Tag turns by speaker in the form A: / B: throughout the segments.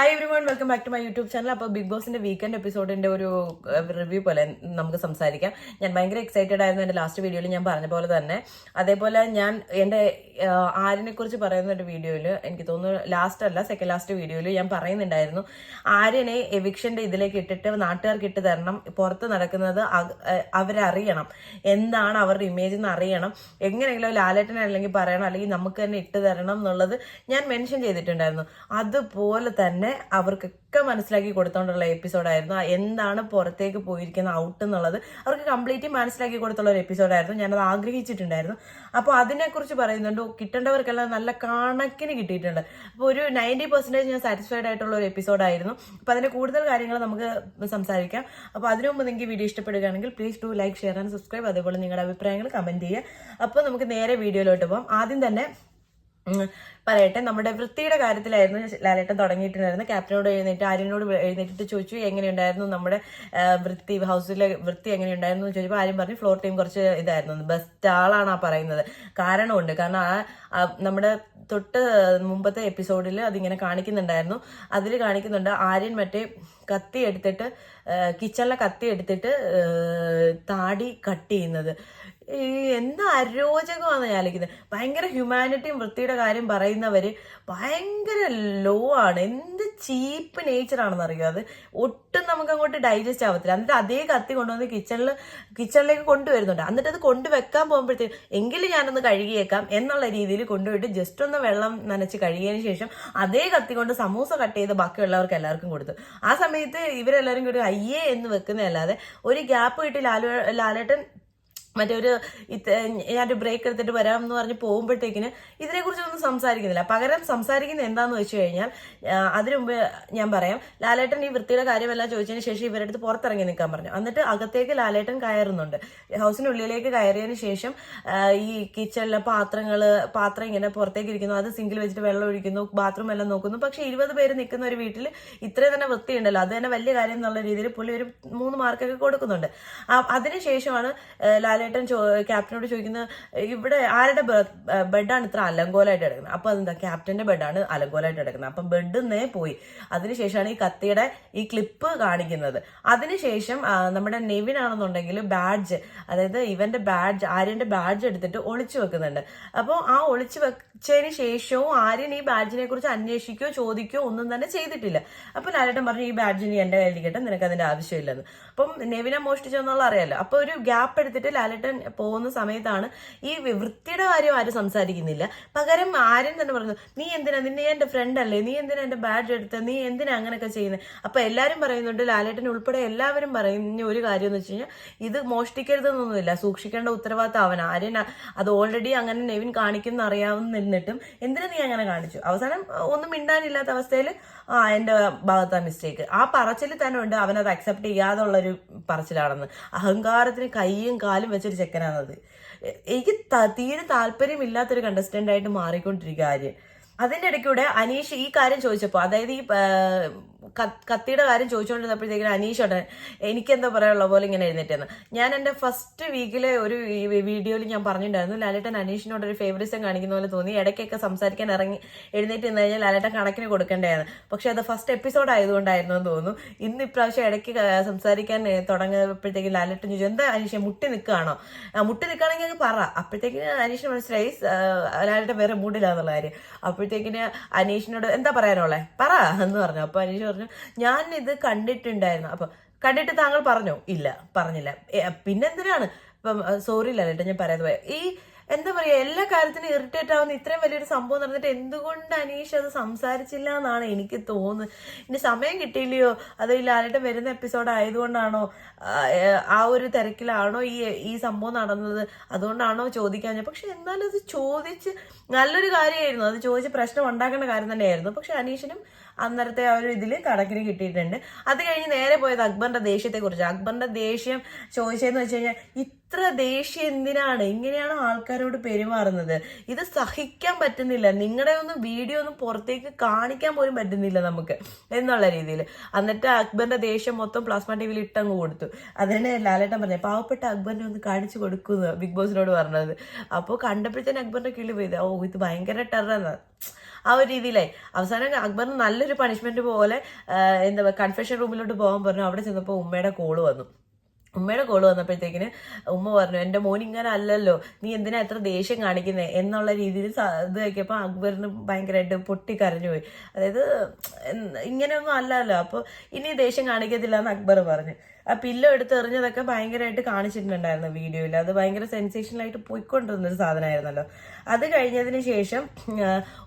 A: Hi everyone, welcome back to my YouTube channel. അപ്പോൾ big ബോസിന്റെ weekend എപ്പിസോഡിന്റെ ഒരു റിവ്യൂ പോലെ നമുക്ക് സംസാരിക്കാം. ഞാൻ ഭയങ്കര എക്സൈറ്റഡ് ആയിരുന്നു എൻ്റെ ലാസ്റ്റ് വീഡിയോയിൽ ഞാൻ പറഞ്ഞ പോലെ തന്നെ. അതേപോലെ ഞാൻ എൻ്റെ ആര്യനെ കുറിച്ച് പറയുന്ന ഒരു വീഡിയോയിൽ, എനിക്ക് തോന്നുന്നു സെക്കൻഡ് ലാസ്റ്റ് വീഡിയോയിൽ ഞാൻ പറയുന്നുണ്ടായിരുന്നു, ആര്യനെ എവിക്ഷന്റെ ഇതിലേക്ക് ഇട്ടിട്ട് നാട്ടുകാർക്ക് ഇട്ട് തരണം, പുറത്ത് നടക്കുന്നത് അവരറിയണം, എന്താണ് അവരുടെ ഇമേജ് എന്ന് അറിയണം, എങ്ങനെയെങ്കിലും ലാലേട്ടനെ അല്ലെങ്കിൽ പറയണം, അല്ലെങ്കിൽ നമുക്ക് തന്നെ ഇട്ട് തരണം എന്നുള്ളത് ഞാൻ മെൻഷൻ ചെയ്തിട്ടുണ്ടായിരുന്നു. അതുപോലെ തന്നെ അവർക്കൊക്കെ മനസ്സിലാക്കി കൊടുത്തോണ്ടുള്ള എപ്പിസോഡായിരുന്നു. എന്താണ് പുറത്തേക്ക് പോയിരിക്കുന്ന ഔട്ട് എന്നുള്ളത് അവർക്ക് കംപ്ലീറ്റ് മനസ്സിലാക്കി കൊടുത്തുള്ള ഒരു എപ്പിസോഡായിരുന്നു. ഞാനത് ആഗ്രഹിച്ചിട്ടുണ്ടായിരുന്നു. അപ്പോൾ അതിനെക്കുറിച്ച് പറയുന്നുണ്ട്, കിട്ടേണ്ടവർക്കെല്ലാം നല്ല കണക്കിന് കിട്ടിയിട്ടുണ്ട്. അപ്പോൾ ഒരു 90% ഞാൻ സാറ്റിസ്ഫൈഡ് ആയിട്ടുള്ള ഒരു എപ്പിസോഡായിരുന്നു. അപ്പോൾ അതിന്റെ കൂടുതൽ കാര്യങ്ങൾ നമുക്ക് സംസാരിക്കാം. അപ്പോൾ അതിനു മുമ്പ് നിങ്ങൾക്ക് വീഡിയോ ഇഷ്ടപ്പെടുകയാണെങ്കിൽ please do like, share and subscribe. അതേപോലെ നിങ്ങളുടെ അഭിപ്രായങ്ങൾ കമന്റ് ചെയ്യുക. അപ്പോൾ നമുക്ക് നേരെ വീഡിയോയിലോട്ട് പോകാം. ആദ്യം തന്നെ പറയട്ടെ, നമ്മുടെ വൃത്തിയുടെ കാര്യത്തിലായിരുന്നു ലാലേട്ടൻ തുടങ്ങിയിട്ടുണ്ടായിരുന്നു. ക്യാപ്റ്റനോട് ആര്യനോട് എഴുന്നേറ്റിട്ട് ചോദിച്ചു എങ്ങനെയുണ്ടായിരുന്നു നമ്മുടെ ഹൗസിലെ വൃത്തി എങ്ങനെയുണ്ടായിരുന്നു എന്ന് ചോദിച്ചപ്പോൾ ആര്യം പറഞ്ഞു ഫ്ലോർ ടീം കുറച്ച് ഇതായിരുന്നു. ബെസ്റ്റ് ആളാണ് ആ പറയുന്നത്. കാരണമുണ്ട്. കാരണം നമ്മുടെ തൊട്ട് മുമ്പത്തെ എപ്പിസോഡിൽ അതിങ്ങനെ കാണിക്കുന്നുണ്ടായിരുന്നു. അതിൽ കാണിക്കുന്നുണ്ട് ആര്യൻ മറ്റേ കത്തി എടുത്തിട്ട്, കിച്ചണിലെ കത്തി എടുത്തിട്ട് താടി കട്ട് ചെയ്യുന്നത്. എന്താ അരോചകമാണ് ഞാൻ ആലോചിക്കുന്നത്. ഭയങ്കര ഹ്യൂമാനിറ്റിയും വൃത്തിയുടെ കാര്യം പറയുന്നവര് ഭയങ്കര ലോ ആണ്. എന്ത് ചീപ്പ് നേച്ചറാണെന്ന് അറിയോ. അത് ഒട്ടും നമുക്ക് അങ്ങോട്ട് ഡൈജസ്റ്റ് ആവത്തില്ല. എന്നിട്ട് അതേ കത്തി കൊണ്ടുവന്ന് കിച്ചണിലേക്ക് കൊണ്ടുവരുന്നുണ്ട്. എന്നിട്ട് അത് കൊണ്ടുവെക്കാൻ പോകുമ്പോഴത്തേക്കും എങ്കിലും ഞാനൊന്ന് കഴുകിയേക്കാം എന്നുള്ള രീതിയിൽ കൊണ്ടുപോയിട്ട് ജസ്റ്റ് ഒന്ന് വെള്ളം നനച്ച് കഴുകിയതിന് ശേഷം അതേ കത്തി കൊണ്ട് സമൂസ കട്ട് ചെയ്ത് ബാക്കിയുള്ളവർക്ക് എല്ലാവർക്കും കൊടുത്തു. ആ സമയത്ത് ഇവരെല്ലാവരും കൂടി അയ്യേ എന്ന് വെക്കുന്നതല്ലാതെ ഒരു ഗ്യാപ്പ് കിട്ടി ലാലേട്ടൻ മറ്റൊരു ഞാനൊരു ബ്രേക്ക് എടുത്തിട്ട് വരാം എന്ന് പറഞ്ഞ് പോകുമ്പോഴത്തേക്കിന് ഇതിനെക്കുറിച്ചൊന്നും സംസാരിക്കുന്നില്ല. പകരം സംസാരിക്കുന്നത് എന്താണെന്ന് വെച്ച് കഴിഞ്ഞാൽ, അതിനു മുമ്പ് ഞാൻ പറയാം, ലാലേട്ടൻ ഈ വൃത്തിയുടെ കാര്യമെല്ലാം ചോദിച്ചതിന് ശേഷം ഇവരുടെ അടുത്ത് പുറത്തിറങ്ങി നിൽക്കാൻ പറഞ്ഞു. എന്നിട്ട് അകത്തേക്ക് ലാലേട്ടൻ കയറുന്നുണ്ട്. ഹൗസിനുള്ളിലേക്ക് കയറിയതിന് ശേഷം ഈ കിച്ചണിലെ പാത്രം ഇങ്ങനെ പുറത്തേക്ക് ഇരിക്കുന്നു, അത് സിങ്കിൽ വെച്ചിട്ട് വെള്ളം ഒഴിക്കുന്നു, ബാത്റൂം എല്ലാം നോക്കുന്നു. പക്ഷെ 20 പേര് നിൽക്കുന്ന ഒരു വീട്ടിൽ ഇത്രയും തന്നെ വൃത്തിയുണ്ടല്ലോ, അത് തന്നെ വലിയ കാര്യം എന്നുള്ള രീതിയിൽ പുള്ളി ഒരു 3 മാർക്കൊക്കെ കൊടുക്കുന്നുണ്ട്. അതിനുശേഷമാണ് ലാലേട്ടൻ ക്യാപ്റ്റനോട് ചോദിക്കുന്നത്, ഇവിടെ ആരുടെ ബെഡാണ് ഇത്ര അലങ്കോലമായിട്ട് കിടക്കുന്നത്? അപ്പൊ അതെന്താ, ക്യാപ്റ്റന്റെ ബെഡാണ് അലങ്കോലമായിട്ട് കിടക്കുന്നത്. അപ്പം ബെഡിന്നേ പോയി. അതിനുശേഷമാണ് ഈ കത്തിയുടെ ഈ ക്ലിപ്പ് കാണിക്കുന്നത്. അതിനുശേഷം നമ്മുടെ നെവിൻ ആണെന്നുണ്ടെങ്കിൽ ബാഡ്ജ്, അതായത് ഇവന്റെ ബാഡ്ജ്, ആര്യന്റെ ബാഡ്ജ് എടുത്തിട്ട് ഒളിച്ചു വെക്കുന്നുണ്ട്. അപ്പോൾ ആ ഒളിച്ചു വെച്ചതിന് ശേഷവും ആര്യൻ ഈ ബാഡ്ജിനെ കുറിച്ച് അന്വേഷിക്കുകയോ ചോദിക്കുകയോ ഒന്നും തന്നെ ചെയ്തിട്ടില്ല. അപ്പൊ ലാലേട്ടൻ പറഞ്ഞു, ഈ ബാഡ്ജിന് എന്റെ കയ്യിലിരിക്കട്ടെ, നിനക്ക് അതിന്റെ ആവശ്യമില്ലെന്ന്. അപ്പം നെവിനെ മോഷ്ടിച്ചെന്നുള്ള അറിയാലോ. അപ്പൊ ഒരു ഗ്യാപ്പ് എടുത്തിട്ട് ലാലേട്ടൻ പോകുന്ന സമയത്താണ് ഈ വൃത്തിയുടെ കാര്യം ആരും സംസാരിക്കുന്നില്ല. പകരം ആര്യൻ തന്നെ പറഞ്ഞു, നീ എന്തിനാ, നിന്നെ എന്റെ ഫ്രണ്ട് അല്ലേ, നീ എന്തിനാ എന്റെ ബാഡ്ജ് എടുത്ത്, നീ എന്തിനാ അങ്ങനെയൊക്കെ ചെയ്യുന്നത്? അപ്പൊ എല്ലാരും പറയുന്നുണ്ട്, ലാലേട്ടൻ ഉൾപ്പെടെ എല്ലാവരും പറയുന്ന ഒരു കാര്യം എന്ന് വെച്ച് കഴിഞ്ഞാൽ, ഇത് മോഷ്ടിക്കരുതെന്നൊന്നുമില്ല, സൂക്ഷിക്കേണ്ട ഉത്തരവാദിത്തം അവൻ. ആര്യൻ അത് ഓൾറെഡി അങ്ങനെ നെവിൻ കാണിക്കുന്ന അറിയാവുന്നിരുന്നിട്ടും എന്തിനാ നീ അങ്ങനെ കാണിച്ചു? അവസാനം ഒന്നും മിണ്ടാനില്ലാത്ത അവസ്ഥയിൽ എന്റെ ഭാഗത്താ മിസ്റ്റേക്ക്. ആ പറച്ചിൽ തന്നെ ഉണ്ട് അവനത് അക്സെപ്റ്റ് ചെയ്യാതുള്ളൊരു പറച്ചിലാണെന്ന്. അഹങ്കാരത്തിന് കൈയും കാലും വെച്ചൊരു ചെക്കനാണത്. എനിക്ക് തീരെ താല്പര്യമില്ലാത്തൊരു കണ്ടസ്റ്റന്റ് ആയിട്ട് മാറിക്കൊണ്ടിരിക്കുക ആര്യൻ. അതിന്റെ ഇടയ്ക്കൂടെ അനീഷ് ഈ കാര്യം ചോദിച്ചപ്പോൾ, അതായത് ഈ കത്തിയുടെ കാര്യം ചോദിച്ചുകൊണ്ടിരുന്നപ്പോഴത്തേക്കും അനീഷ് ഉടനെ എനിക്കെന്താ പറയാനുള്ള പോലെ ഇങ്ങനെ എഴുന്നേറ്റെന്ന്. ഞാൻ എൻ്റെ ഫസ്റ്റ് വീക്കിലെ ഒരു വീഡിയോയിൽ ഞാൻ പറഞ്ഞിട്ടുണ്ടായിരുന്നു, ലാലേട്ടൻ അനീഷിനോട് ഒരു ഫേവറിസം കാണിക്കുന്ന പോലെ തോന്നി. ഇടയ്ക്കൊക്കെ സംസാരിക്കാൻ എഴുന്നേറ്റ് നിന്ന് കഴിഞ്ഞാൽ ലാലേട്ടൻ കണക്കിന് കൊടുക്കേണ്ടതാണ്. പക്ഷെ അത് ഫസ്റ്റ് എപ്പിസോഡ് ആയതുകൊണ്ടായിരുന്നു എന്ന് തോന്നുന്നു. ഇന്ന് ഇപ്രാവശ്യം ഇടയ്ക്ക് സംസാരിക്കാൻ തുടങ്ങിയപ്പോഴത്തേക്കും ലാലേട്ടൻ ചോദിച്ചു, എന്താ അനീഷ് മുട്ടി നിൽക്കുകയാണോ? മുട്ടി നിൽക്കുകയാണെങ്കിൽ അങ്ങ് പറ. അപ്പോഴത്തേക്കിന് അനീഷിന് മനസ്സിലായി ലാലേട്ടൻ വേറെ മൂഡിലാന്നുള്ള കാര്യം. അപ്പോഴത്തേക്കിന് അനീഷിനോട് എന്താ പറയാനുള്ളേ, പറ എന്ന് പറഞ്ഞു. അപ്പൊ അനീഷ് പറഞ്ഞു, ഞാൻ ഇത് കണ്ടിട്ടുണ്ടായിരുന്നു. അപ്പൊ കണ്ടിട്ട് താങ്കൾ പറഞ്ഞോ? ഇല്ല, പറഞ്ഞില്ല. പിന്നെന്തിനാണ് ഇപ്പം സോറി ലാലേട്ടൻ ഞാൻ പറയാതെ പോയ. ഈ എന്താ പറയാ, എല്ലാ കാര്യത്തിനും ഇറിറ്റേറ്റ് ആവുന്ന ഇത്രയും വലിയൊരു സംഭവം നടന്നിട്ട് എന്തുകൊണ്ട് അനീഷ് അത് സംസാരിച്ചില്ല എന്നാണ് എനിക്ക് തോന്നുന്നത്. ഇനി സമയം കിട്ടിയില്ലയോ, അതോ ഈ ലാലേട്ടൻ വരുന്ന എപ്പിസോഡ് ആയതുകൊണ്ടാണോ, ആ ഒരു തിരക്കിലാണോ ഈ സംഭവം നടന്നത്, അതുകൊണ്ടാണോ ചോദിക്കാൻ? പക്ഷെ എന്നാലും അത് ചോദിച്ച് നല്ലൊരു കാര്യമായിരുന്നു, അത് ചോദിച്ച് പ്രശ്നം ഉണ്ടാക്കേണ്ട കാര്യം തന്നെയായിരുന്നു. പക്ഷെ അനീഷിനും അന്നേരത്തെ ആ ഒരു ഇതിൽ കണക്കിന് കിട്ടിയിട്ടുണ്ട്. അത് കഴിഞ്ഞ് നേരെ പോയത് അക്ബറിന്റെ ദേഷ്യത്തെ കുറിച്ച്. അക്ബറിന്റെ ദേഷ്യം ചോദിച്ചതെന്ന് വെച്ച് കഴിഞ്ഞാൽ, ഇത്ര ദേഷ്യം എന്തിനാണ്, ഇങ്ങനെയാണ് ആൾക്കാരോട് പെരുമാറുന്നത്, ഇത് സഹിക്കാൻ പറ്റുന്നില്ല, നിങ്ങളുടെ ഒന്നും വീഡിയോ ഒന്നും പുറത്തേക്ക് കാണിക്കാൻ പോലും പറ്റുന്നില്ല നമുക്ക് എന്നുള്ള രീതിയിൽ. എന്നിട്ട് അക്ബറിന്റെ ദേഷ്യം മൊത്തം പ്ലാസ്മ ടിവിയിൽ ഇട്ടങ്ങ് കൊടുത്തു. അതന്നെ ലാലേട്ടൻ പറഞ്ഞത്, പാവപ്പെട്ട അക്ബറിനെ ഒന്ന് കാണിച്ചു കൊടുക്കുന്നു ബിഗ് ബോസിനോട് പറഞ്ഞത്. അപ്പോൾ കണ്ടപ്പോഴത്തേന് അക്ബറിന്റെ കിളി പോയത്, ഓ ഇത് ഭയങ്കര ടെററാണ്. ആ ഒരു രീതിയിലായി. അവസാനം അക്ബറിന് നല്ലൊരു പണിഷ്മെന്റ് പോലെ എന്താ കൺഫെഷൻ റൂമിലോട്ട് പോകാൻ പറഞ്ഞു. അവിടെ ചെന്നപ്പോൾ ഉമ്മയുടെ കോള് വന്നപ്പോഴത്തേക്കിന് ഉമ്മ പറഞ്ഞു, എൻ്റെ മോൻ ഇങ്ങനെ അല്ലല്ലോ, നീ എന്തിനാ എത്ര ദേഷ്യം കാണിക്കുന്നത് എന്നുള്ള രീതിയിൽ ഇത് വയ്ക്കപ്പോൾ അക്ബറിന് ഭയങ്കരമായിട്ട് പൊട്ടിക്കരഞ്ഞു പോയി. അതായത് ഇങ്ങനെയൊന്നും അല്ലല്ലോ, അപ്പോൾ ഇനി ദേഷ്യം കാണിക്കത്തില്ല എന്ന് അക്ബർ പറഞ്ഞു. ആ പില്ലോ എടുത്ത് എറിഞ്ഞതൊക്കെ ഭയങ്കരമായിട്ട് കാണിച്ചിട്ടുണ്ടായിരുന്നു വീഡിയോയിൽ. അത് ഭയങ്കര സെൻസേഷനലായിട്ട് പോയിക്കൊണ്ടിരുന്നൊരു സാധനമായിരുന്നല്ലോ. അത് കഴിഞ്ഞതിന് ശേഷം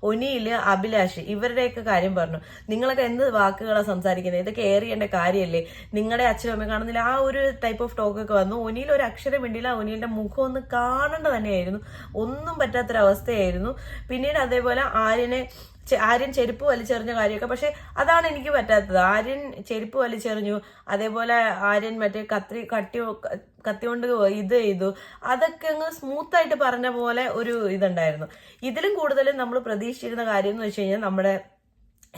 A: ഒനിയില് അഭിലാഷ് ഇവരുടെയൊക്കെ കാര്യം പറഞ്ഞു. നിങ്ങളൊക്കെ എന്ത് വാക്കുകളാണ് സംസാരിക്കുന്നത്, ഇതൊക്കെ എയർ ചെയ്യേണ്ട കാര്യമല്ലേ, നിങ്ങളുടെ അച്ഛനും അമ്മ കാണുന്നില്ല, ആ ഒരു ടൈപ്പ് ഓഫ് ടോക്കൊക്കെ വന്നു. ഒനിയിൽ ഒരു അക്ഷരം വേണ്ടിയില്ല. ഒനിയിന്റെ മുഖം ഒന്ന് കാണേണ്ട തന്നെയായിരുന്നു, ഒന്നും പറ്റാത്തൊരവസ്ഥയായിരുന്നു. പിന്നീട് അതേപോലെ ആര്യൻ ചെരുപ്പ് വലിച്ചെറിഞ്ഞ കാര്യമൊക്കെ, പക്ഷെ അതാണ് എനിക്ക് പറ്റാത്തത്. ആര്യൻ ചെരുപ്പ് വലിച്ചെറിഞ്ഞു, അതേപോലെ ആര്യൻ മറ്റേ കത്തി കൊണ്ട് ഇത് ചെയ്തു, അതൊക്കെ അങ്ങ് സ്മൂത്തായിട്ട് പറഞ്ഞ പോലെ ഒരു ഇതുണ്ടായിരുന്നു. ഇതിലും കൂടുതലും നമ്മൾ പ്രതീക്ഷിച്ചിരുന്ന കാര്യം എന്ന് വെച്ച് കഴിഞ്ഞാൽ നമ്മുടെ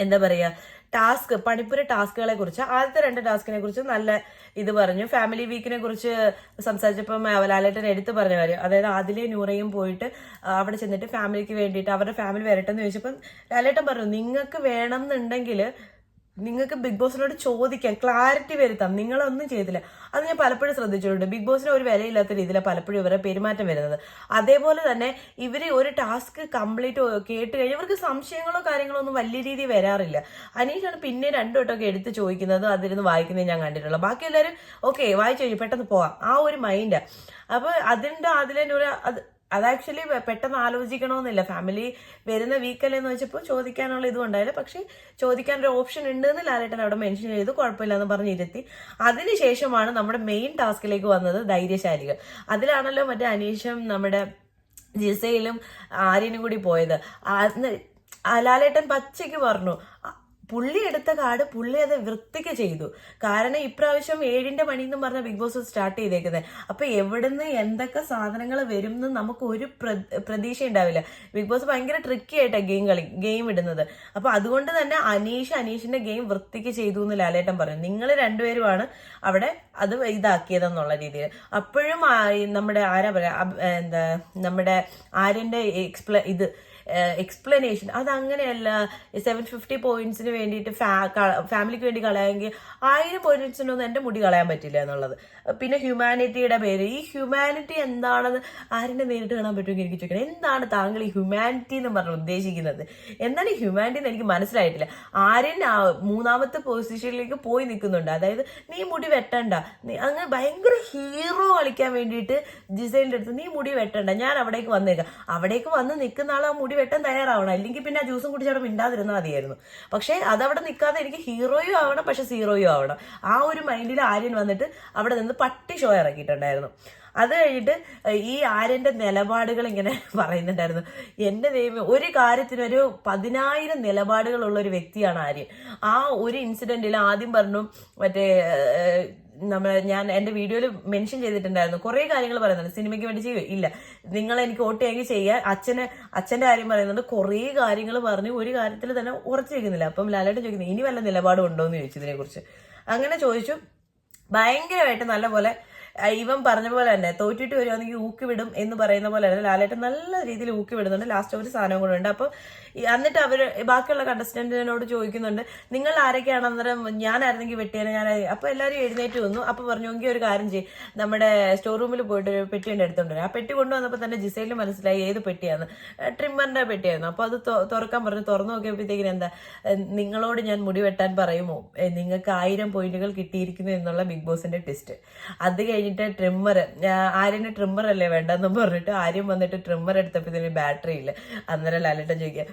A: എന്താ പറയാ പണിപ്പുര ടാസ്കുകളെ കുറിച്ച്, ആദ്യത്തെ 2 ടാസ്കിനെ കുറിച്ച് നല്ല ഇത് പറഞ്ഞു. ഫാമിലി വീക്കിനെ കുറിച്ച് സംസാരിച്ചപ്പം ലാലേട്ടൻ എടുത്തു പറഞ്ഞ കാര്യം, അതായത് ആദിലെ നൂറയും പോയിട്ട് അവിടെ ചെന്നിട്ട് ഫാമിലിക്ക് വേണ്ടിയിട്ട് അവരുടെ ഫാമിലി വരട്ടെന്ന് ചോദിച്ചപ്പം ലാലേട്ടൻ പറഞ്ഞു, നിങ്ങൾക്ക് വേണം എന്നുണ്ടെങ്കിൽ നിങ്ങൾക്ക് ബിഗ് ബോസിനോട് ചോദിക്കാം, ക്ലാരിറ്റി വരുത്താം, നിങ്ങളൊന്നും ചെയ്തില്ല. അത് ഞാൻ പലപ്പോഴും ശ്രദ്ധിച്ചിട്ടുണ്ട്. ബിഗ് ബോസിന് ഒരു വിലയില്ലാത്ത രീതിയിലാണ് പലപ്പോഴും ഇവരുടെ പെരുമാറ്റം വരുന്നത്. അതേപോലെ തന്നെ ഇവർ ഒരു ടാസ്ക് കംപ്ലീറ്റ് കേട്ട് കഴിഞ്ഞ് ഇവർക്ക് സംശയങ്ങളോ കാര്യങ്ങളോ ഒന്നും വലിയ രീതിയിൽ വരാറില്ല. അനീഷാണ് പിന്നെ 2 വട്ടമൊക്കെ എടുത്ത് ചോദിക്കുന്നത്, അതിരുന്ന് വായിക്കുന്നത് ഞാൻ കണ്ടിട്ടുള്ളൂ. ബാക്കി എല്ലാവരും ഓക്കെ വായിച്ചു കഴിഞ്ഞു പെട്ടെന്ന് പോവാം, ആ ഒരു മൈൻഡാണ്. അപ്പോൾ അത് ആക്ച്വലി പെട്ടെന്ന് ആലോചിക്കണമെന്നില്ല. ഫാമിലി വരുന്ന വീക്കല്ലെന്ന് വെച്ചപ്പോൾ ചോദിക്കാനുള്ള ഇതും ഉണ്ടായില്ല. പക്ഷെ ചോദിക്കാനൊരു ഓപ്ഷൻ ഉണ്ട് എന്ന് ലാലേട്ടൻ അവിടെ മെൻഷൻ ചെയ്തു, കുഴപ്പമില്ലെന്ന് പറഞ്ഞിരുത്തി. അതിനുശേഷമാണ് നമ്മുടെ മെയിൻ ടാസ്കിലേക്ക് വന്നത് ധൈര്യശാലികൾ. അതിലാണല്ലോ മറ്റേ അനീഷും നമ്മുടെ ജിസയിലും ആര്യനും കൂടി പോയത്. ലാലേട്ടൻ പച്ചയ്ക്ക് പറഞ്ഞു, പുള്ളി എടുത്ത കാർഡ് പുള്ളി അത് വൃത്തിക്ക് ചെയ്തു. കാരണം ഇപ്രാവശ്യം 7ന്റെ മണി എന്ന് പറഞ്ഞ ബിഗ് ബോസ് സ്റ്റാർട്ട് ചെയ്തേക്കുന്നത്. അപ്പൊ എവിടുന്ന് എന്തൊക്കെ സാധനങ്ങൾ വരും എന്ന് നമുക്ക് ഒരു പ്രതീക്ഷ ഉണ്ടാവില്ല. ബിഗ് ബോസ് ഭയങ്കര ട്രിക്കി ആയിട്ടാണ് ഗെയിം ഇടുന്നത്. അപ്പൊ അതുകൊണ്ട് തന്നെ അനീഷിന്റെ ഗെയിം വൃത്തിക്ക് ചെയ്തു എന്ന് ലാലേട്ടൻ പറഞ്ഞു. നിങ്ങൾ രണ്ടുപേരുമാണ് അവിടെ അത് ഇതാക്കിയതെന്നുള്ള രീതിയിൽ. അപ്പോഴും നമ്മുടെ നമ്മുടെ ആര്യന്റെ എക്സ്പ്ലനേഷൻ അതങ്ങനെയല്ല. 750 പോയിന്റ്സിന് വേണ്ടിയിട്ട് ഫാമിലിക്ക് വേണ്ടി കളയാമെങ്കിൽ 1000 പോയിന്റ്സിനൊന്നും എൻ്റെ മുടി കളയാൻ പറ്റില്ല എന്നുള്ളത്. പിന്നെ ഹ്യൂമാനിറ്റിയുടെ പേര്, ഈ ഹ്യൂമാനിറ്റി എന്താണെന്ന് ആര്യനെ നേരിട്ട് കാണാൻ പറ്റുമെങ്കിൽ എനിക്ക് ചോദിക്കണം, എന്താണ് താങ്കൾ ഈ ഹ്യൂമാനിറ്റി എന്ന് പറഞ്ഞ് ഉദ്ദേശിക്കുന്നത്? എന്താണ് ഈ ഹ്യൂമാനിറ്റി എന്ന് എനിക്ക് മനസ്സിലായിട്ടില്ല. ആര്യൻ 3ാമത്തെ പൊസിഷനിലേക്ക് പോയി നിൽക്കുന്നുണ്ട്. അതായത് നീ മുടി വെട്ടണ്ട, നീ അങ്ങ് ഭയങ്കര ഹീറോ കളിക്കാൻ വേണ്ടിയിട്ട് ജിസൈലിൻ്റെ അടുത്ത് നീ മുടി വെട്ടണ്ട, ഞാൻ അവിടേക്ക് വന്നേക്കാം. അവിടേക്ക് വന്ന് നിൽക്കുന്ന ആൾ ആ മുടി വെട്ടാൻ തയ്യാറാവണം, അല്ലെങ്കിൽ പിന്നെ ആ ജ്യൂസും കുടിച്ച് അവിടെ മിണ്ടാതിരുന്നാൽ മതിയായിരുന്നു. പക്ഷെ അതവിടെ നിൽക്കാതെ എനിക്ക് ഹീറോയും ആവണം പക്ഷെ സീറോയും ആവണം, ആ ഒരു മൈൻഡിൽ ആര്യൻ വന്നിട്ട് അവിടെ നിന്ന് പട്ടി ഷോ ഇറക്കിയിട്ടുണ്ടായിരുന്നു. അത് കഴിഞ്ഞിട്ട് ഈ ആര്യന്റെ നിലപാടുകൾ ഇങ്ങനെ പറയുന്നുണ്ടായിരുന്നു. എൻ്റെ ദൈവം, ഒരു കാര്യത്തിനൊരു 10,000 നിലപാടുകളുള്ള ഒരു വ്യക്തിയാണ് ആര്യൻ. ആ ഒരു ഇൻസിഡന്റിൽ ആദ്യം പറഞ്ഞു മറ്റേ ഞാൻ എൻ്റെ വീഡിയോയിൽ മെൻഷൻ ചെയ്തിട്ടുണ്ടായിരുന്നു, കുറേ കാര്യങ്ങൾ പറയുന്നുണ്ട്. സിനിമയ്ക്ക് വേണ്ടി ചെയ്യും ഇല്ല, നിങ്ങൾ എനിക്ക് വോട്ട് ചെയ്യാൻ ചെയ്യാൻ അച്ഛൻ്റെ കാര്യം പറയുന്നുണ്ട്. കുറേ കാര്യങ്ങൾ പറഞ്ഞു, ഒരു കാര്യത്തിൽ തന്നെ ഉറച്ചു വെക്കുന്നില്ല. അപ്പം ലാലേട്ടൻ ചോദിക്കുന്നത് ഇനി വല്ല നിലപാടും ഉണ്ടോ എന്ന് ചോദിച്ചു ഇതിനെക്കുറിച്ച്. അങ്ങനെ ചോദിച്ചു. ഭയങ്കരമായിട്ട് നല്ല പോലെ ഇവൻ പറഞ്ഞ പോലെ തന്നെ തോറ്റിട്ട് വരുവാണെങ്കിൽ ഊക്കി വിടും എന്ന് പറയുന്ന പോലെ തന്നെ ലാലേട്ടൻ നല്ല രീതിയിൽ ഊക്കി വിടുന്നുണ്ട്. ലാസ്റ്റ് ഒരു സാധനം കൂടെ ഉണ്ട്. അപ്പോൾ എന്നിട്ട് അവർ ബാക്കിയുള്ള കണ്ടസ്റ്റന്റിനോട് ചോദിക്കുന്നുണ്ട്, നിങ്ങൾ ആരൊക്കെയാണ് അന്നേരം, ഞാനായിരുന്നെങ്കിൽ വെട്ടിയാണ് ഞാൻ. അപ്പോൾ എല്ലാവരും എഴുന്നേറ്റ് വന്നു. അപ്പോൾ പറഞ്ഞു, എങ്കിൽ ഒരു കാര്യം ചെയ്യും, നമ്മുടെ സ്റ്റോർ റൂമിൽ പോയിട്ട് ഒരു പെട്ടിയുണ്ട് എടുത്തോണ്ട് വരും. ആ പെട്ടി കൊണ്ടുവന്നപ്പോൾ തന്നെ ജിസൈലിന് മനസ്സിലായി ഏത് പെട്ടിയാണ്, ട്രിമ്മറിന്റെ പെട്ടിയായിരുന്നു. അപ്പോൾ അത് തുറക്കാൻ പറഞ്ഞു. തുറന്നു നോക്കിയപ്പോഴത്തേക്കിന് എന്താ, നിങ്ങളോട് ഞാൻ മുടി വെട്ടാൻ പറയുമോ, നിങ്ങൾക്ക് 1000 പോയിന്റുകൾ കിട്ടിയിരിക്കുന്നു എന്നുള്ള ബിഗ് ബോസിന്റെ ടെസ്റ്റ്. അത് കഴിഞ്ഞിട്ട് ആര്യന് ട്രിമ്മർ അല്ലേ വേണ്ടെന്നും പറഞ്ഞിട്ട് ആര്യം വന്നിട്ട് ട്രിമ്മർ എടുത്തപ്പോൾ ഇതിന് ബാറ്ററി ഇല്ല. അന്നേരം ലാലേട്ടൻ ചോദിക്കുക,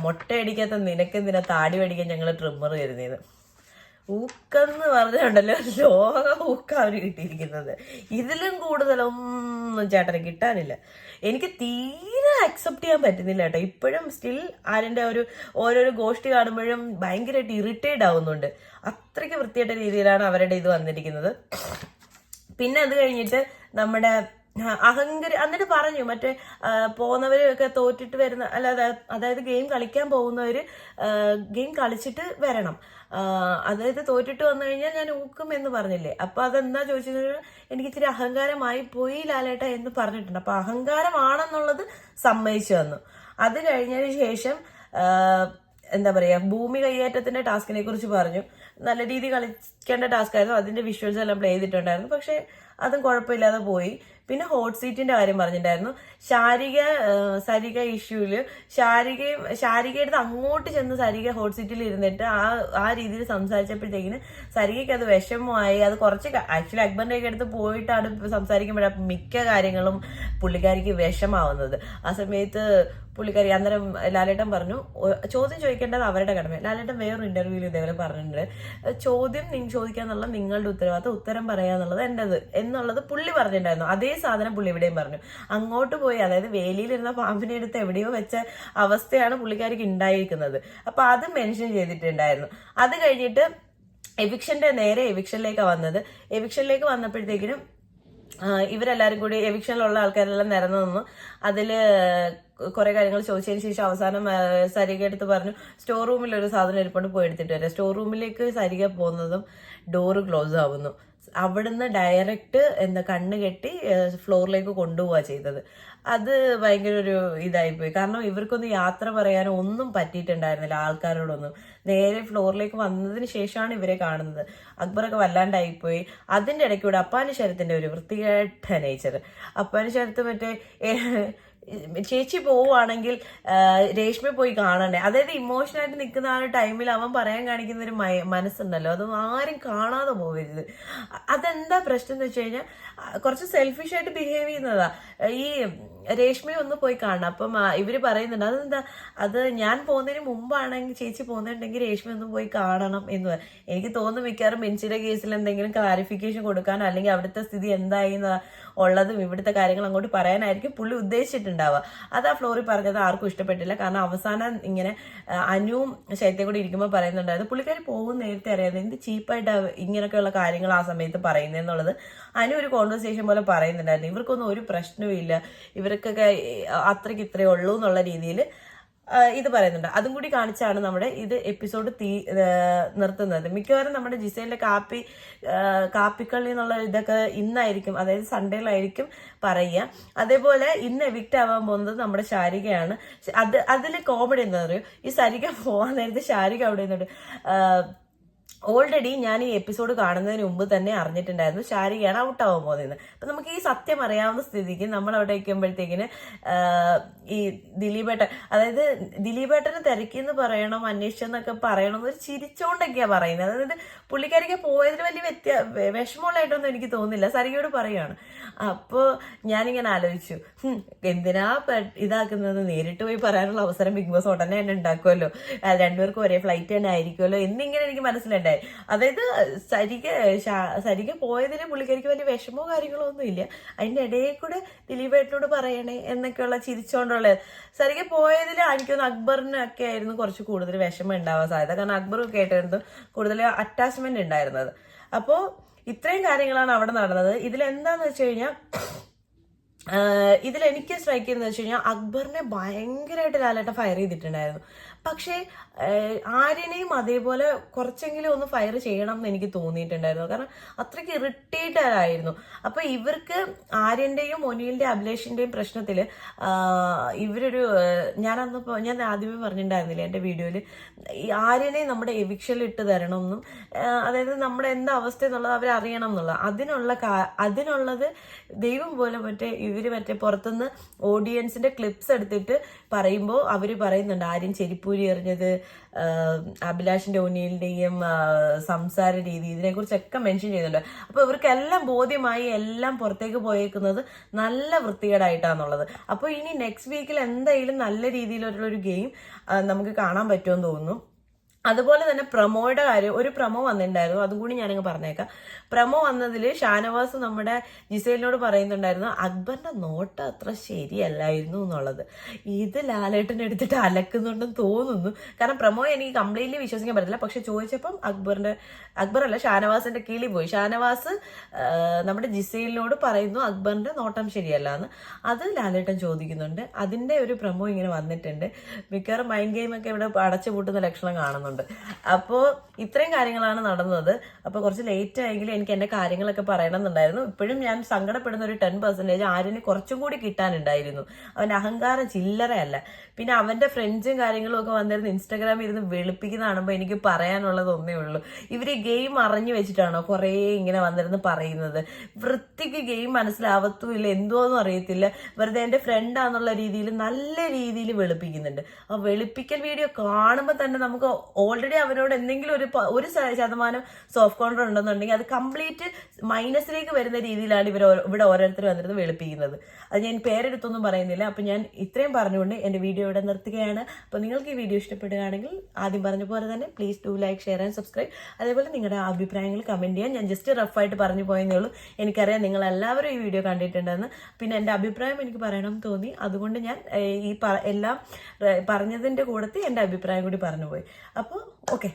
A: മുട്ടയടിക്കാത്ത നിനക്കെന്തിനാ താടി മേടിക്കാൻ ഞങ്ങൾ ട്രിമ്മർ തരുന്നേന്ന്. ഊക്കെന്ന് പറഞ്ഞുണ്ടല്ലോ, ലോക ഊക്ക അവന് കിട്ടിയിരിക്കുന്നത്. ഇതിലും കൂടുതലൊന്നും ചേട്ടന് കിട്ടാനില്ല. എനിക്ക് തീരെ അക്സെപ്റ്റ് ചെയ്യാൻ പറ്റുന്നില്ല കേട്ടോ. ഇപ്പോഴും സ്റ്റിൽ ആര്യൻ്റെ ഓരോരോ ഗോഷ്ടി കാണുമ്പോഴും ഭയങ്കരമായിട്ട് ഇറിറ്റേറ്റ് ആവുന്നുണ്ട്. അത്രയ്ക്ക് വൃത്തിയായിട്ട രീതിയിലാണ് അവരുടെ ഇത് വന്നിരിക്കുന്നത്. പിന്നെ അത് കഴിഞ്ഞിട്ട് നമ്മുടെ എന്നിട്ട് പറഞ്ഞു മറ്റേ പോകുന്നവരൊക്കെ തോറ്റിട്ട് വരുന്ന, അതായത് ഗെയിം കളിക്കാൻ പോകുന്നവര് ഗെയിം കളിച്ചിട്ട് വരണം, അതായത് തോറ്റിട്ട് വന്നു കഴിഞ്ഞാൽ ഞാൻ ഊക്കും എന്ന് പറഞ്ഞില്ലേ. അപ്പൊ അതെന്താ ചോദിച്ചത്, എനിക്ക് ഇത്തിരി അഹങ്കാരമായി പോയി ലാലേട്ട എന്ന് പറഞ്ഞിട്ടുണ്ട്. അപ്പൊ അഹങ്കാരമാണെന്നുള്ളത് സമ്മതിച്ചു തന്നു. അത് കഴിഞ്ഞതിന് ശേഷം എന്താ പറയാ, ഭൂമി കയ്യേറ്റത്തിന്റെ ടാസ്കിനെ കുറിച്ച് പറഞ്ഞു. നല്ല രീതിയിൽ കളിക്കേണ്ട ടാസ്ക് ആയിരുന്നു. അതിന്റെ വിഷ്വൽസ് എല്ലാം പ്ലേ ചെയ്തിട്ടുണ്ടായിരുന്നു. പക്ഷെ അതും കുഴപ്പമില്ലാതെ പോയി. പിന്നെ ഹോട്ട് സീറ്റിന്റെ കാര്യം പറഞ്ഞിട്ടുണ്ടായിരുന്നു. സരിക ഇഷ്യൂല് ശാരികയുടെ അടുത്ത് അങ്ങോട്ട് ചെന്ന് സരിക ഹോട്ട് സീറ്റിൽ ഇരുന്നിട്ട് ആ രീതിയിൽ സംസാരിച്ചപ്പോഴത്തേക്കിന് സരികയ്ക്ക് അത് വിഷമമായി. അത് കുറച്ച് ആക്ച്വലി അക്ബറിന്റെ ഒക്കെ അടുത്ത് പോയിട്ടാണ് സംസാരിക്കുമ്പോഴാണ് മിക്ക കാര്യങ്ങളും പുള്ളിക്കാരിക്ക് വിഷമാവുന്നത്. ആ സമയത്ത് പുള്ളിക്കാരി അന്നേരം ലാലേട്ടൻ പറഞ്ഞു, ചോദ്യം ചോദിക്കേണ്ടത് അവരുടെ കടമ. ലാലേട്ടൻ വേറൊരു ഇന്റർവ്യൂവിൽ ഇതേപോലെ പറഞ്ഞിട്ടുണ്ട്, ചോദ്യം ചോദിക്കാന്നുള്ള നിങ്ങളുടെ ഉത്തരവാദിത്തം, ഉത്തരം പറയാന്നുള്ളത് എന്റേത് എന്നുള്ളത് പുള്ളി പറഞ്ഞിട്ടുണ്ടായിരുന്നു. അതേ സാധനം പുള്ളി ഇവിടെയും പറഞ്ഞു. അങ്ങോട്ട് പോയി, അതായത് വേലിയിലിരുന്ന പാമ്പിനെ എടുത്ത് എവിടെയോ വെച്ച അവസ്ഥയാണ് പുള്ളിക്കാരിക്ക് ഉണ്ടായിരിക്കുന്നത്. അപ്പൊ അത് മെൻഷൻ ചെയ്തിട്ടുണ്ടായിരുന്നു. അത് കഴിഞ്ഞിട്ട് എവിക്ഷനിലേക്ക് വന്നത്. എവിക്ഷനിലേക്ക് വന്നപ്പോഴത്തേക്കിനും ഇവരെല്ലാരും കൂടി, എവിക്ഷനിലുള്ള ആൾക്കാരെല്ലാം നിരന്നു നിന്നു. അതില് കുറെ കാര്യങ്ങൾ ചോദിച്ചതിന് ശേഷം അവസാനം സരിക എടുത്ത് പറഞ്ഞു, സ്റ്റോർ റൂമിൽ ഒരു സാധനം ഇരിപ്പുണ്ട്, പോയി എടുത്തിട്ട് വരാം. സ്റ്റോർ റൂമിലേക്ക് സരിക പോകുന്നതും ഡോറ് ക്ലോസ് ആവുന്നു. അവിടുന്ന് ഡയറക്റ്റ് കണ്ണ് കെട്ടി ഫ്ലോറിലേക്ക് കൊണ്ടുപോവാ ചെയ്തത്. അത് ഭയങ്കര ഒരു ഇതായിപ്പോയി. കാരണം ഇവർക്കൊന്നും യാത്ര പറയാനോ ഒന്നും പറ്റിയിട്ടുണ്ടായിരുന്നില്ല ആൾക്കാരോടൊന്നും. നേരെ ഫ്ലോറിലേക്ക് വന്നതിന് ശേഷമാണ് ഇവരെ കാണുന്നത്. അക്ബറൊക്കെ വല്ലാണ്ടായിപ്പോയി. അതിന്റെ ഇടയ്ക്കൂടെ അപ്പാനി ശരത്തിന്റെ ഒരു വൃത്തികെട്ട നേച്ചർ. അപ്പാനി ശരത്ത് മറ്റേ ചേച്ചി പോവുകയാണെങ്കിൽ രേഷ്മ പോയി കാണണ്ടേ, അതായത് ഇമോഷണലായിട്ട് നിൽക്കുന്ന ആ ഒരു ടൈമിൽ അവൻ പറയാൻ കാണിക്കുന്ന ഒരു മനസ്സുണ്ടല്ലോ, അത് ആരും കാണാതെ പോകരുത്. അതെന്താ പ്രശ്നം എന്ന് വെച്ച് കഴിഞ്ഞാൽ കുറച്ച് സെൽഫിഷ് ആയിട്ട് ബിഹേവ് ചെയ്യുന്നതാ. ഈ രേഷ്മയെ ഒന്ന് പോയി കാണണം. അപ്പം ഇവര് പറയുന്നുണ്ട്, അതെന്താ, അത് ഞാൻ പോകുന്നതിന് മുമ്പാണെങ്കിൽ ചേച്ചി പോകുന്നുണ്ടെങ്കിൽ രേഷ്മ ഒന്ന് പോയി കാണണം എന്ന്. എനിക്ക് തോന്നുന്നു മിക്കവാറും ബെഞ്ചിന്റെ കേസിൽ എന്തെങ്കിലും ക്ലാരിഫിക്കേഷൻ കൊടുക്കാനോ അല്ലെങ്കിൽ അവിടുത്തെ സ്ഥിതി എന്തായി ഉള്ളതും ഇവിടുത്തെ കാര്യങ്ങൾ അങ്ങോട്ട് പറയാനായിരിക്കും പുള്ളി ഉദ്ദേശിച്ചിട്ടുണ്ടാവുക. അത് ആ ഫ്ലോറിൽ പറഞ്ഞത് ആർക്കും ഇഷ്ടപ്പെട്ടില്ല. കാരണം അവസാനം ഇങ്ങനെ അനുവും ശൈത്യം കൂടി ഇരിക്കുമ്പോൾ പറയുന്നുണ്ടായിരുന്നു, പുള്ളിക്കാരി പോകുന്ന നേരത്തെ അറിയാതെ എന്ത് ചീപ്പായിട്ട് ഇങ്ങനെയൊക്കെയുള്ള കാര്യങ്ങൾ ആ സമയത്ത് പറയുന്നതെന്നുള്ളത് അനു ഒരു കോൺവെർസേഷൻ പോലെ പറയുന്നുണ്ടായിരുന്നു. ഇവർക്കൊന്നും ഒരു പ്രശ്നവും ഇല്ല, ഇവർക്കൊക്കെ അത്രയ്ക്ക് ഇത്രയേ ഉള്ളൂ എന്നുള്ള രീതിയിൽ ഇത് പറയുന്നുണ്ട്. അതും കൂടി കാണിച്ചാണ് നമ്മുടെ ഇത് എപ്പിസോഡ് നിർത്തുന്നത്. മിക്കവാറും നമ്മുടെ ജിസേലിന്റെ കാപ്പിക്കള്ളി എന്നുള്ള ഇതൊക്കെ ഇന്നായിരിക്കും, അതായത് സൺഡേയിലായിരിക്കും പറയുക. അതേപോലെ ഇന്ന് എവിക്റ്റ് ആവാൻ പോകുന്നത് നമ്മുടെ ശാരികയാണ്. അതിൽ കോമഡി എന്താ പറയുക, ഈ സരിക പോവാൻ നേരത്തെ ശാരിക അവിടെ നിന്നിട്ട് ഓൾറെഡി ഞാൻ ഈ എപ്പിസോഡ് കാണുന്നതിന് മുമ്പ് തന്നെ അറിഞ്ഞിട്ടുണ്ടായിരുന്നു ശാരികയാണ് ഔട്ടാവാൻ പോകുന്നത്. അപ്പൊ നമുക്ക് ഈ സത്യം അറിയാവുന്ന സ്ഥിതിക്ക് നമ്മൾ അവിടെ വയ്ക്കുമ്പോഴത്തേക്കിന് ഈ ദിലീപേട്ടൻ, അതായത് ദിലീപേട്ടനെ തിരക്കിന്ന് പറയണം, അന്വേഷിച്ചെന്നൊക്കെ പറയണം എന്നൊരു ചിരിച്ചോണ്ടൊക്കെയാ പറയുന്നത്. അതായത് പുള്ളിക്കാരിക്ക് പോയതിൽ വലിയ വിഷമമുള്ളതായിട്ടൊന്നും എനിക്ക് തോന്നുന്നില്ല. സരികയോട് പറയാണ്. അപ്പോൾ ഞാനിങ്ങനെ ആലോചിച്ചു, എന്തിനാ ഇതാക്കുന്നത്, നേരിട്ട് പോയി പറയാനുള്ള അവസരം ബിഗ് ബോസ് ഉടനെ തന്നെ ഉണ്ടാക്കുമല്ലോ, രണ്ടുപേർക്കും ഒരേ ഫ്ലൈറ്റ് തന്നെ ആയിരിക്കുമല്ലോ എന്നിങ്ങനെ എനിക്ക് മനസ്സിലുണ്ടായി. അതായത് സരിക പോയതിന് പുള്ളിക്കാരിക്ക് വലിയ വിഷമോ കാര്യങ്ങളോ ഒന്നും ഇല്ല. അതിന്റെ ഇടയിൽ കൂടെ ദിലീപേട്ടനോട് പറയണേ എന്നൊക്കെയുള്ള ചിരിച്ചോണ്ടുള്ളത്. സരിക പോയതിൽ എനിക്കൊന്ന് അക്ബറിനൊക്കെ ആയിരുന്നു കുറച്ച് കൂടുതൽ വിഷമം ഉണ്ടാവാൻ സാധ്യത. കാരണം അക്ബറൊക്കെ ആയിട്ടായിരുന്നു കൂടുതൽ അറ്റാച്ച്മെന്റ് ഉണ്ടായിരുന്നത്. അപ്പോൾ ഇത്രയും കാര്യങ്ങളാണ് അവിടെ നടന്നത്. ഇതിലെന്താന്ന് വെച്ച് കഴിഞ്ഞാൽ, ഇതിലെനിക്ക് സ്ട്രൈക്ക് ചെയ്യുന്നത് വെച്ച് കഴിഞ്ഞാൽ അക്ബറിനെ ഭയങ്കരമായിട്ട് ലാലേട്ടൻ ഫയർ ചെയ്തിട്ടുണ്ടായിരുന്നു. പക്ഷേ ആര്യനെയും അതേപോലെ കുറച്ചെങ്കിലും ഒന്ന് ഫയർ ചെയ്യണം എന്ന് എനിക്ക് തോന്നിയിട്ടുണ്ടായിരുന്നു. കാരണം അത്രയ്ക്ക് ഇറിറ്റേറ്റഡ് ആയിരുന്നു. അപ്പൊ ഇവർക്ക് ആര്യന്റെയും ഒനിലിന്റെ അഭിലേഷിന്റെയും പ്രശ്നത്തിൽ ഞാൻ ആദ്യമേ പറഞ്ഞിട്ടുണ്ടായിരുന്നില്ല എന്റെ വീഡിയോയിൽ, ഈ ആര്യനെ നമ്മുടെ എവിക്ഷനിൽ ഇട്ട് തരണമെന്നും അതായത് നമ്മുടെ എന്താ അവസ്ഥ എന്നുള്ളത് അവരറിയണം എന്നുള്ളത്. അതിനുള്ളത് ദൈവം പോലെ ഇവര് പുറത്തുനിന്ന് ഓഡിയൻസിന്റെ ക്ലിപ്സ് എടുത്തിട്ട് പറയുമ്പോൾ അവര് പറയുന്നുണ്ട് ആര്യൻ ചെരിപ്പൂരി എറിഞ്ഞത്, അഭിലാഷിന്റെ ഒനിലിന്റെയും സംസാര രീതി, ഇതിനെക്കുറിച്ചൊക്കെ മെൻഷൻ ചെയ്യുന്നുണ്ട്. അപ്പൊ ഇവർക്കെല്ലാം ബോധ്യമായി, എല്ലാം പുറത്തേക്ക് പോയേക്കുന്നത് നല്ല വൃത്തികേടായിട്ടാന്നുള്ളത്. അപ്പൊ ഇനി നെക്സ്റ്റ് വീക്കിൽ എന്തായാലും നല്ല രീതിയിലുള്ളൊരു ഗെയിം നമുക്ക് കാണാൻ പറ്റുമെന്ന് തോന്നുന്നു. അതുപോലെ തന്നെ പ്രൊമോയുടെ കാര്യം, ഒരു പ്രൊമോ വന്നിട്ടുണ്ടായിരുന്നു, അതും കൂടി ഞാനങ്ങ് പറഞ്ഞേക്കാം. പ്രൊമോ വന്നതിൽ ഷാനവാസ് നമ്മുടെ ജിസേലിനോട് പറയുന്നുണ്ടായിരുന്നു അക്ബറിന്റെ നോട്ടം അത്ര ശരിയല്ലായിരുന്നു എന്നുള്ളത്. ഇത് ലാലേട്ടൻ എടുത്തിട്ട് അലക്കുന്നുണ്ടെന്ന് തോന്നുന്നു. കാരണം പ്രൊമോ എനിക്ക് കംപ്ലീറ്റ്ലി വിശ്വസിക്കാൻ പറ്റില്ല. പക്ഷെ ചോദിച്ചപ്പം അക്ബറല്ല ഷാനവാസിന്റെ കിളി പോയി. ഷാനവാസ് നമ്മുടെ ജിസേലിനോട് പറയുന്നു അക്ബറിന്റെ നോട്ടം ശരിയല്ല എന്ന്. അത് ലാലേട്ടൻ ചോദിക്കുന്നുണ്ട്. അതിന്റെ ഒരു പ്രൊമോ ഇങ്ങനെ വന്നിട്ടുണ്ട്. മിക്കവാറും മൈൻഡ് ഗെയിം ഒക്കെ ഇവിടെ അടച്ചുപൂട്ടുന്ന ലക്ഷണം കാണുന്നുണ്ട്. നടക്കുന്നുണ്ട്. അപ്പോൾ ഇത്രയും കാര്യങ്ങളാണ് നടന്നത്. അപ്പോൾ കുറച്ച് ലേറ്റ് ആയെങ്കിലും എനിക്ക് എൻ്റെ കാര്യങ്ങളൊക്കെ പറയണമെന്നുണ്ടായിരുന്നു. ഇപ്പോഴും ഞാൻ സങ്കടപ്പെടുന്ന ഒരു 10% ആര്യന് കുറച്ചും കൂടി കിട്ടാനുണ്ടായിരുന്നു. അവൻ്റെ അഹങ്കാരം ചില്ലറയല്ല. പിന്നെ അവൻ്റെ ഫ്രണ്ട്സും കാര്യങ്ങളും ഒക്കെ വന്നിരുന്ന് ഇൻസ്റ്റാഗ്രാമിൽ ഇരുന്ന് വെളുപ്പിക്കുന്ന കാണുമ്പോൾ എനിക്ക് പറയാനുള്ളത് ഒന്നേ ഉള്ളൂ, ഇവർ ഗെയിം അറിഞ്ഞു വെച്ചിട്ടാണോ കുറേ ഇങ്ങനെ വന്നിരുന്ന് പറയുന്നത്? വൃത്തിക്ക് ഗെയിം മനസ്സിലാവത്തുമില്ല, എന്തോന്നും അറിയത്തില്ല. വെറുതെ എൻ്റെ ഫ്രണ്ടാന്നുള്ള രീതിയിൽ നല്ല രീതിയിൽ വെളുപ്പിക്കുന്നുണ്ട്. ആ വെളുപ്പിക്കൽ വീഡിയോ കാണുമ്പോൾ തന്നെ നമുക്ക് ഓൾറെഡി അവനോട് എന്തെങ്കിലും ഒരു ശതമാനം സോഫ്റ്റ് കോർണർ ഉണ്ടെന്നുണ്ടെങ്കിൽ അത് കംപ്ലീറ്റ് മൈനസിലേക്ക് വരുന്ന രീതിയിലാണ് ഇവിടെ ഓരോരുത്തർ വന്നിരുന്ന് വെളുപ്പിക്കുന്നത്. അത് ഞാൻ പേരെടുത്തൊന്നും പറയുന്നില്ല. അപ്പം ഞാൻ ഇത്രയും പറഞ്ഞുകൊണ്ട് എൻ്റെ വീഡിയോ ഇവിടെ നിർത്തുകയാണ്. അപ്പോൾ നിങ്ങൾക്ക് ഈ വീഡിയോ ഇഷ്ടപ്പെടുകയാണെങ്കിൽ ആദ്യം പറഞ്ഞ പോലെ തന്നെ please do like, share and subscribe. അതേപോലെ നിങ്ങളുടെ അഭിപ്രായങ്ങൾ കമൻറ്റ് ചെയ്യാൻ. ഞാൻ ജസ്റ്റ് റഫായിട്ട് പറഞ്ഞു പോയെന്നേ ഉള്ളൂ. എനിക്കറിയാം നിങ്ങളെല്ലാവരും ഈ വീഡിയോ കണ്ടിട്ടുണ്ടെന്ന്. പിന്നെ എൻ്റെ അഭിപ്രായം എനിക്ക് പറയണം തോന്നി, അതുകൊണ്ട് ഞാൻ എല്ലാം പറഞ്ഞതിൻ്റെ കൂടത്തിൽ എൻ്റെ അഭിപ്രായം കൂടി പറഞ്ഞു പോയി. അപ്പോൾ ഓക്കെ.